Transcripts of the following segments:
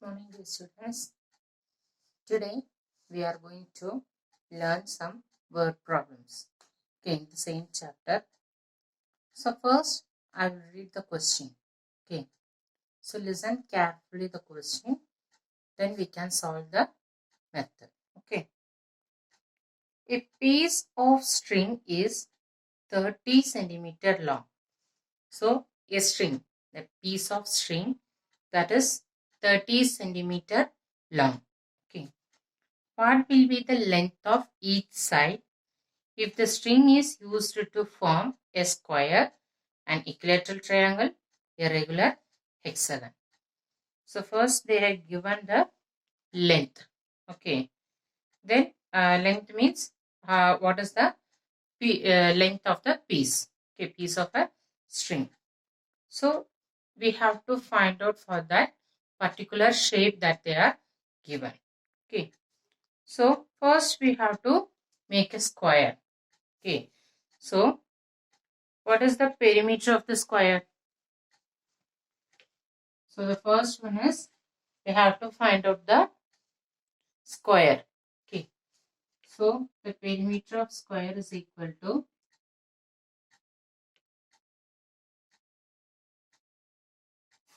Morning, dear students. Today we are going to learn some word problems. Okay, in the same chapter. So first, I will read the question. Okay, so listen carefully the question. Then we can solve the method. Okay, a piece of string is 30 centimeter long. So a string, a piece of string that is 30 centimeter long. Okay. What will be the length of each side if the string is used to form a square, an equilateral triangle, a regular hexagon? So first they have given the length. Okay. Then length means what is the length of the piece? Okay, piece of a string. So we have to find out for that particular shape that they are given. Okay. So first we have to make a square. Okay. So what is the perimeter of the square? So the first one is we have to find out the square. Okay. So the perimeter of square is equal to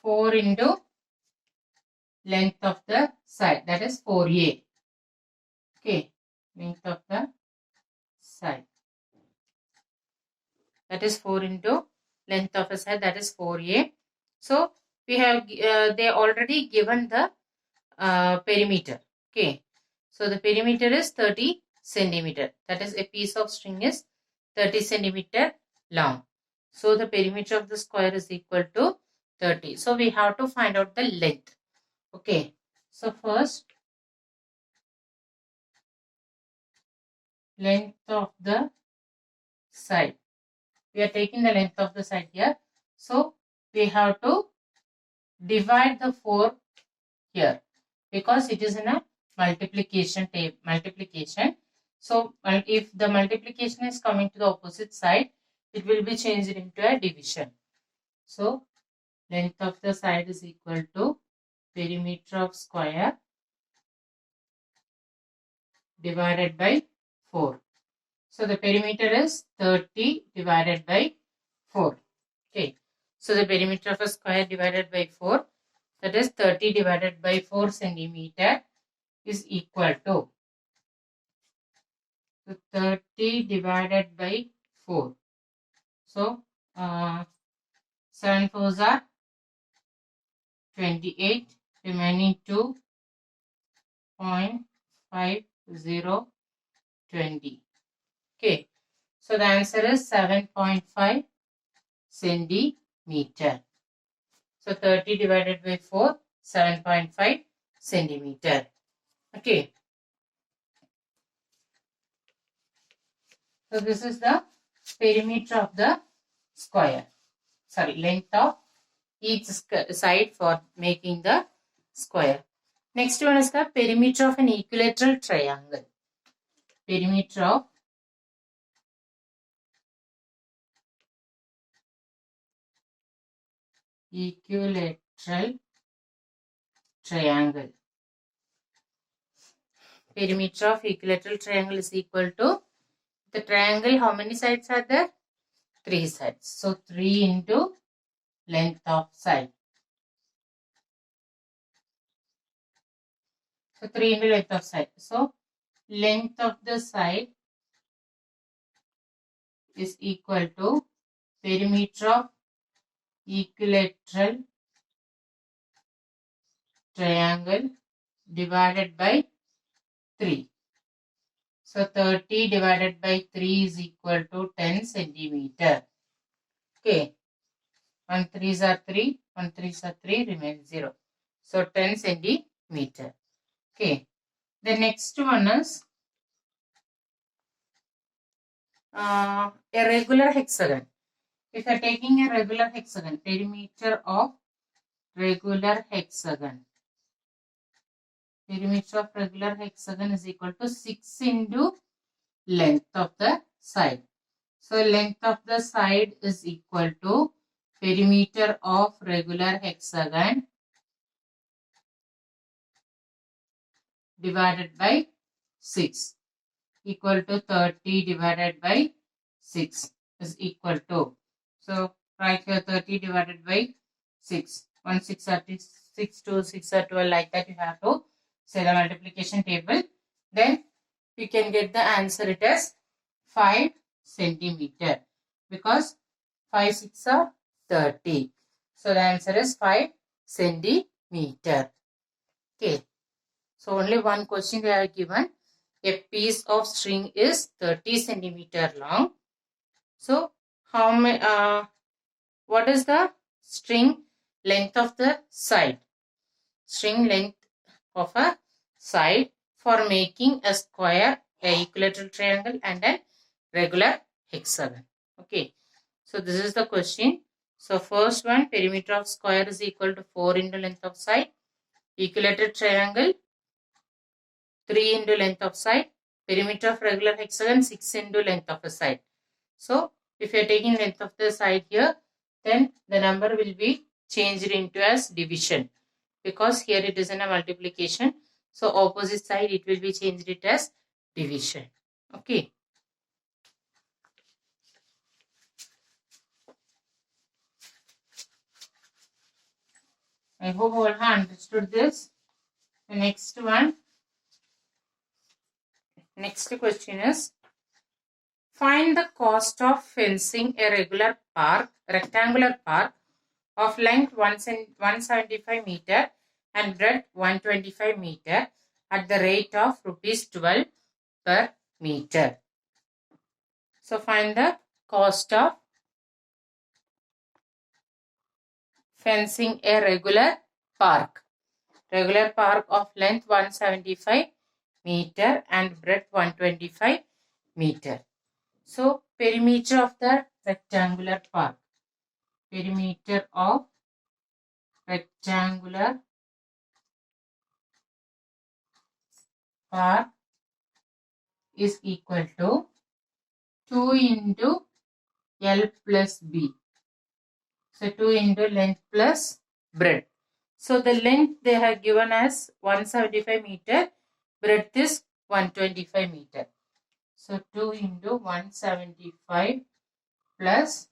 4 into length of the side, that is 4a. Okay. Length of the side, that is 4 into length of a side, that is 4a. So we have they already given the perimeter. Okay. So the perimeter is 30 centimeter. That is, a piece of string is 30 centimeter long. So the perimeter of the square is equal to 30. So we have to find out the length. Okay. So first, length of the side. We are taking the length of the side here. So we have to divide the 4 here because it is in a multiplication table. So if the multiplication is coming to the opposite side, it will be changed into a division. So length of the side is equal to perimeter of square divided by 4. So the perimeter is 30 divided by 4. Okay. So the perimeter of a square divided by 4, that is 30 divided by 4 centimeter, is equal to 30 divided by 4. So 7 4s are 28, remaining 2.5020. Okay. So the answer is 7.5 centimeter. So 30 divided by 4, 7.5 centimeter. Okay. So this is the perimeter of the square. Sorry, length of each side for making the square. Next one is the perimeter of an equilateral triangle. Perimeter of equilateral triangle. Perimeter of equilateral triangle is equal to the triangle. How many sides are there? 3 sides. So 3 into length of side. So 3 into length of side. So length of the side is equal to perimeter of equilateral triangle divided by 3. So 30 divided by 3 is equal to 10 centimeter. Okay. 1 3s are 3, 1 3s are 3, remains 0. So 10 centimeter. Okay. The next one is a regular hexagon. If you are taking a regular hexagon, perimeter of regular hexagon. Perimeter of regular hexagon is equal to 6 into length of the side. So length of the side is equal to perimeter of regular hexagon divided by 6 equal to 30 divided by 6 is equal to. So write here 30 divided by 6. 1 6 are 6, 2 6 are 12, like that you have to say the multiplication table. Then we can get the answer, it is 5 centimeter, because 5 6 are 30. So the answer is 5 centimeter. Okay. So only one question they are given. A piece of string is 30 centimeter long. So what is the string length of the side? String length of a side for making a square, a equilateral triangle and a regular hexagon. Okay. So this is the question. So first one, perimeter of square is equal to 4 into length of side. Equilateral triangle, 3 into length of side. Perimeter of regular hexagon, 6 into length of a side. So if you are taking length of the side here, then the number will be changed into as division, because here it is in a multiplication. So opposite side it will be changed it as division. Okay. I hope all have understood this. The next one. Next question is, find the cost of fencing a rectangular park of length 175 meter and breadth 125 meter at the rate of rupees 12 per meter. So find the cost of fencing a regular park of length 175 meter and breadth 125 meter. So perimeter of the rectangular park. Perimeter of rectangular park is equal to 2 into L plus B. So 2 into length plus breadth. So the length they have given as 175 meter, breadth is 125 meter. So 2 into 175 plus,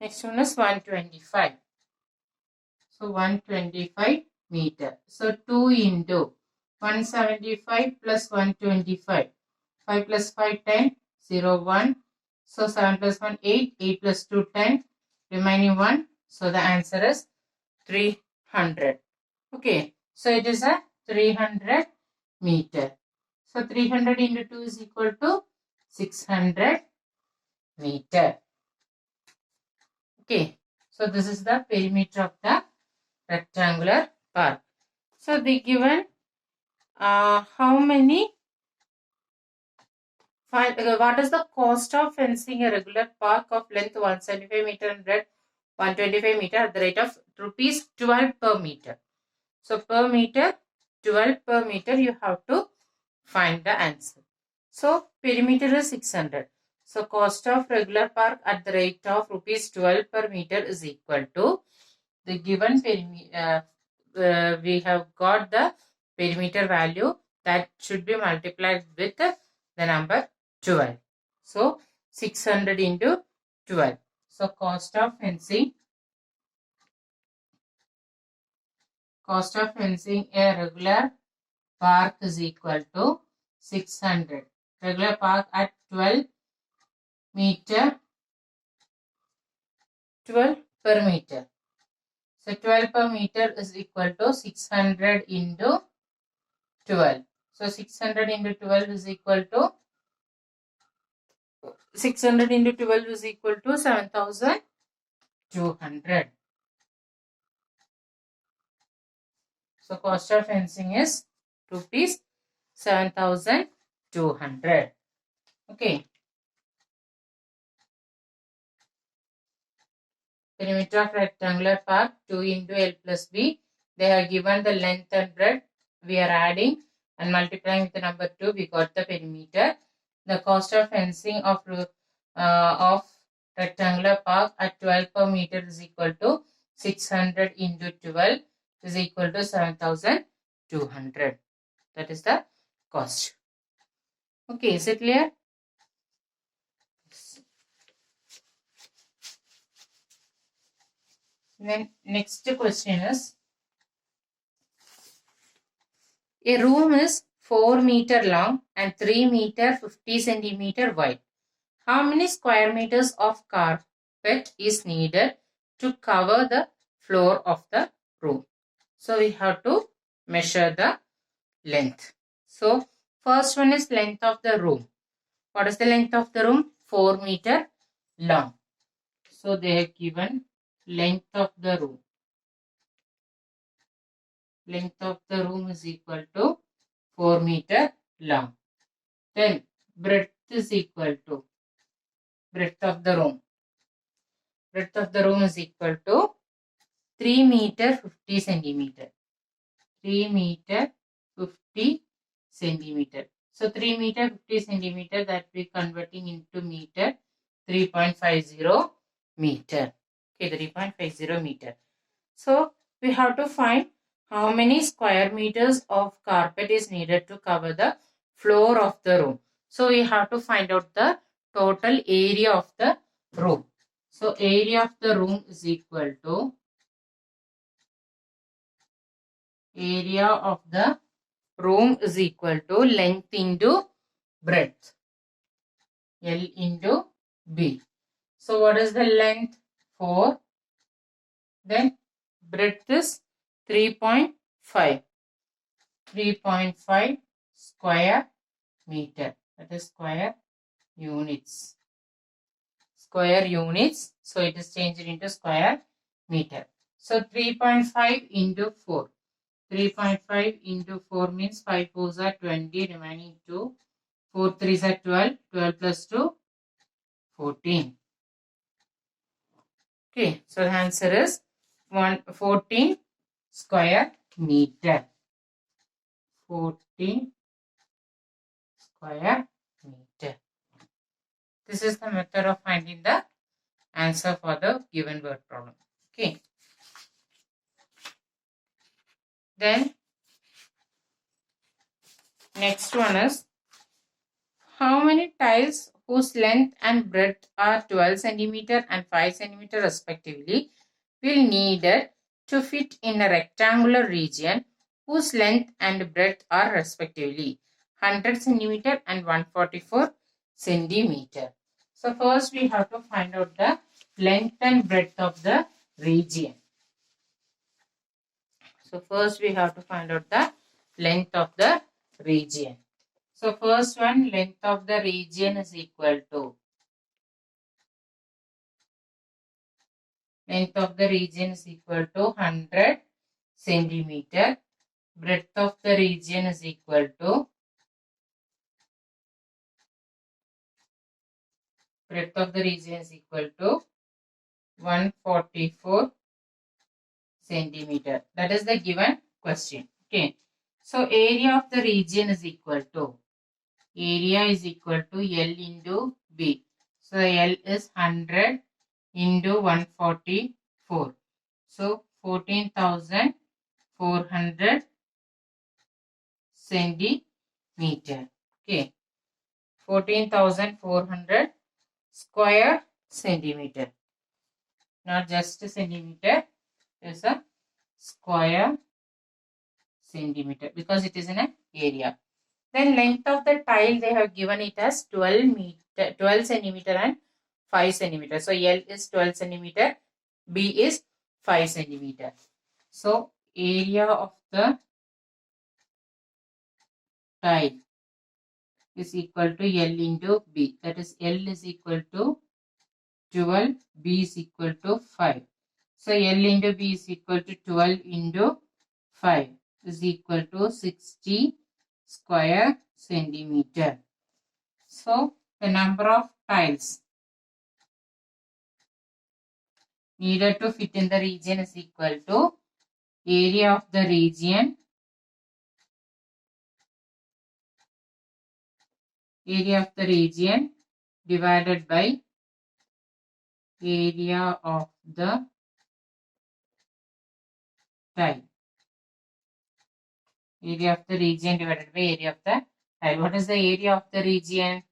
next one is 125. So 125 meter. So 2 into 175 plus 125. 5 plus 5, 10, 0, 1. So 7 plus 1, 8, 8 plus 2, 10, remaining 1. So the answer is 300. Okay, so it is a 300 meter. So 300 into 2 is equal to 600 meter. Okay, so this is the perimeter of the rectangular park. So they given how many, what is the cost of fencing a regular park of length 175 meter and breadth 125 meter at the rate of rupees 12 per meter. So per meter, 12 per meter, you have to find the answer. So perimeter is 600. So cost of regular park at the rate of rupees 12 per meter is equal to the given perimeter. We have got the perimeter value that should be multiplied with the number 12. So 600 into 12. So cost of fencing a regular park is equal to 600. Regular park at 12 per meter. So 12 per meter is equal to 600 into 12. So 600 into 12 is equal to 7,200. So cost of fencing is rupees 7,200. Okay. Perimeter of rectangular park 2 into L plus B. They have given the length and breadth. We are adding and multiplying with the number 2. We got the perimeter. The cost of fencing of rectangular park at 12 per meter is equal to 600 into 12 is equal to 7,200. That is the cost. Okay, is it clear? Then next question is, a room is 4 meter long and 3 meter 50 centimeter wide. How many square meters of carpet is needed to cover the floor of the room? So we have to measure the length. So first one is length of the room. What is the length of the room? 4 meter long. So they have given length of the room. Length of the room is equal to 4 meter long. Then breadth is equal to breadth of the room. Breadth of the room is equal to 3 meter 50 centimeter. 3 meter 50 centimeter. So 3 meter 50 centimeter, that we converting into meter, 3.50 meter. Okay, 3.50 meter. So we have to find how many square meters of carpet is needed to cover the floor of the room. So we have to find out the total area of the room. So area of the room is equal to area of the room is equal to length into breadth, L into B. So what is the length? 4. Then breadth is 3.5. 3.5 square meter. That is square units. Square units. So it is changed into square meter. So 3.5 into 4. 3.5 into 4 means 5 4s are 20, remaining 2. 4 3s are 12. 12 plus 2, 14. Okay, so the answer is 14 square meter. 14 square meter. This is the method of finding the answer for the given word problem. Okay. Then next one is, how many tiles whose length and breadth are 12 centimeter and 5 centimeter respectively will needed to fit in a rectangular region whose length and breadth are respectively 100 centimeter and 144 centimeter. So first we have to find out the length and breadth of the region. So first we have to find out the length of the region. So first one, length of the region is equal to, length of the region is equal to 100 centimeter. Breadth of the region is equal to, breadth of the region is equal to 144 centimeter. That is the given question. Okay. So area of the region is equal to, area is equal to L into B. So L is 100 into 144. So 14,400 centimeter. Okay. 14,400 square centimeter. Not just a centimeter. It is a square centimeter because it is in an area. Then length of the tile, they have given it as 12 centimeter and 5 centimeter. So L is 12 centimeter, B is 5 centimeter. So area of the tile is equal to L into B. That is L is equal to 12, B is equal to 5. So L into B is equal to 12 into 5 is equal to 60 square centimeter. So the number of tiles needed to fit in the region is equal to area of the region, divided by area of the tile. area of the region divided by area of the tile. What is the area of the region?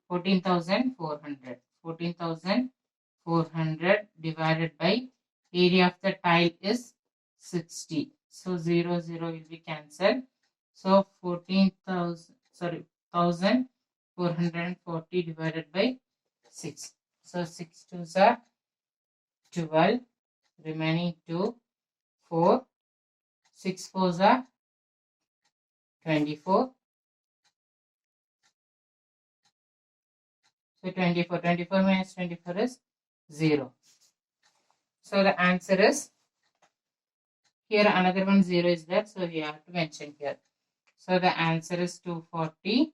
14,400. 14,400 divided by area of the tile is 60. So 0, 0 will be cancelled. So 1,440 divided by 6. So 6 2s are 12. Remaining 2, 4. 6 4s are 24. So 24 minus 24 is 0. So the answer is, here another one 0 is there, so we have to mention here. So the answer is 240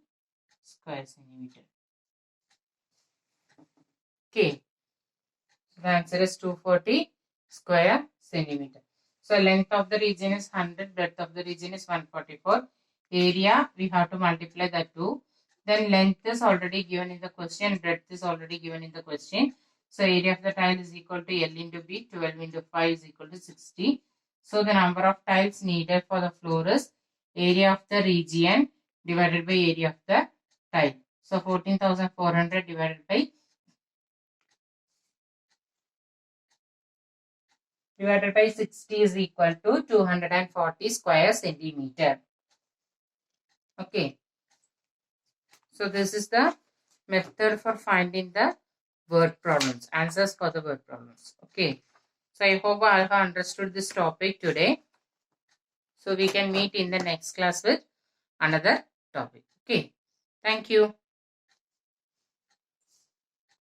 square centimeter. Okay. So the answer is 240 square centimeter. So length of the region is 100, breadth of the region is 144. Area, we have to multiply the 2. Then length is already given in the question, breadth is already given in the question. So area of the tile is equal to L into B, 12 into 5 is equal to 60. So the number of tiles needed for the floor is area of the region divided by area of the tile. So 14,400 divided by 60 is equal to 240 square centimeter. Okay. So this is the method for finding the word problems, answers for the word problems. Okay. So I hope I have understood this topic today. So we can meet in the next class with another topic. Okay. Thank you.